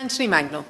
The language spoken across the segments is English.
Anthony Mangnall.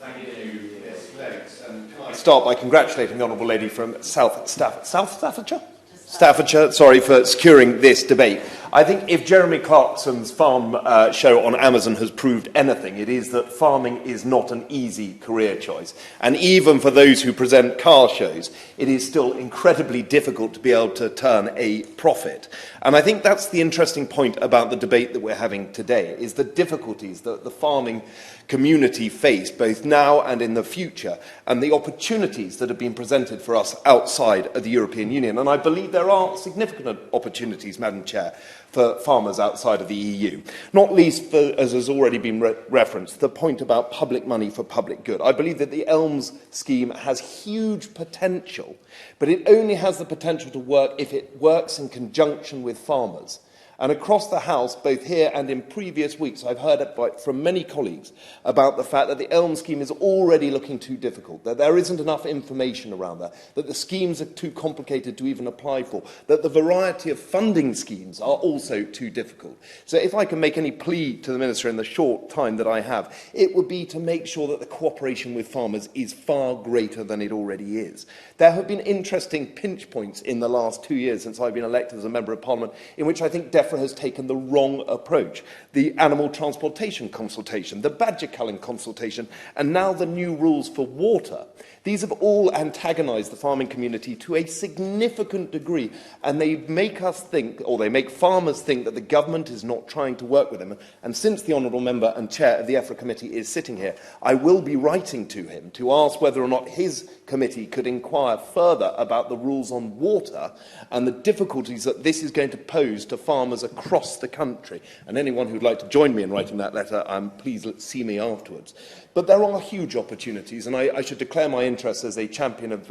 Thank you, Ms. Cleggs. And can I start by congratulating the Honourable Lady from South Staffordshire? Staffordshire, sorry, for securing this debate. I think if Jeremy Clarkson's farm show on Amazon has proved anything, it is that farming is not an easy career choice. And even for those who present car shows, it is still incredibly difficult to be able to turn a profit. And I think that's the interesting point about the debate that we're having today, is the difficulties that the farming community face, both now and in the future, and the opportunities that have been presented for us outside of the European Union. And I believe there are significant opportunities, Madam Chair, for farmers outside of the EU, not least, for, as has already been referenced, the point about public money for public good. I believe that the ELMS scheme has huge potential, but it only has the potential to work if it works in conjunction with farmers. And across the House, both here and in previous weeks, I've heard from many colleagues about the fact that the ELM scheme is already looking too difficult, that there isn't enough information around that the schemes are too complicated to even apply for, that the variety of funding schemes are also too difficult. So if I can make any plea to the Minister in the short time that I have, it would be to make sure that the cooperation with farmers is far greater than it already is. There have been interesting pinch points in the last 2 years since I've been elected as a Member of Parliament, in which I think has taken the wrong approach. The animal transportation consultation, the badger culling consultation, and now the new rules for water. These have all antagonised the farming community to a significant degree, and they make us think, or they make farmers think, that the government is not trying to work with them. And since the Honourable Member and Chair of the EFRA Committee is sitting here, I will be writing to him to ask whether or not his committee could inquire further about the rules on water and the difficulties that this is going to pose to farmers across the country. And anyone who would like to join me in writing that letter, please see me afterwards. But there are huge opportunities, and I should declare my interest as a champion of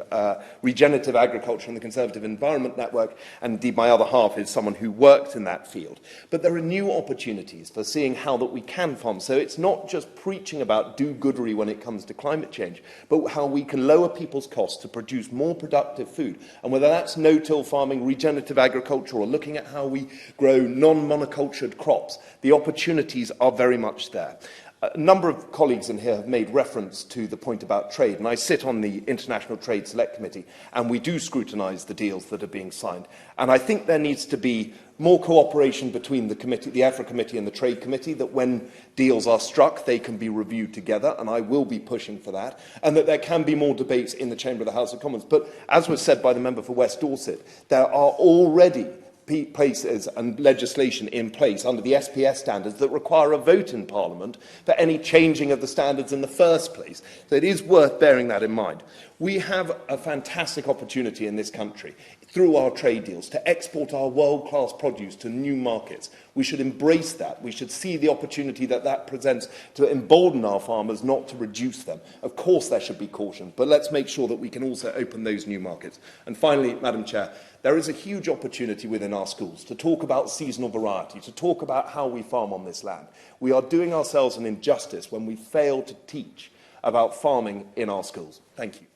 regenerative agriculture and the Conservative Environment Network, and indeed my other half is someone who worked in that field. But there are new opportunities for seeing how that we can farm. So it's not just preaching about do-goodery when it comes to climate change, but how we can lower people's costs to produce more productive food. And whether that's no-till farming, regenerative agriculture, or looking at how we grow non-monocultured crops, the opportunities are very much there. A number of colleagues in here have made reference to the point about trade, and I sit on the International Trade Select Committee, and we do scrutinise the deals that are being signed. And I think there needs to be more cooperation between the EFRA Committee and the Trade Committee, that when deals are struck, they can be reviewed together, and I will be pushing for that, and that there can be more debates in the Chamber of the House of Commons. But as was said by the member for West Dorset, there are already places and legislation in place under the SPS standards that require a vote in Parliament for any changing of the standards in the first place. So it is worth bearing that in mind. We have a fantastic opportunity in this country through our trade deals to export our world-class produce to new markets. We should embrace that. We should see the opportunity that that presents to embolden our farmers, not to reduce them. Of course there should be caution, but let's make sure that we can also open those new markets. And finally, Madam Chair, there is a huge opportunity within our schools to talk about seasonal variety, to talk about how we farm on this land. We are doing ourselves an injustice when we fail to teach about farming in our schools. Thank you.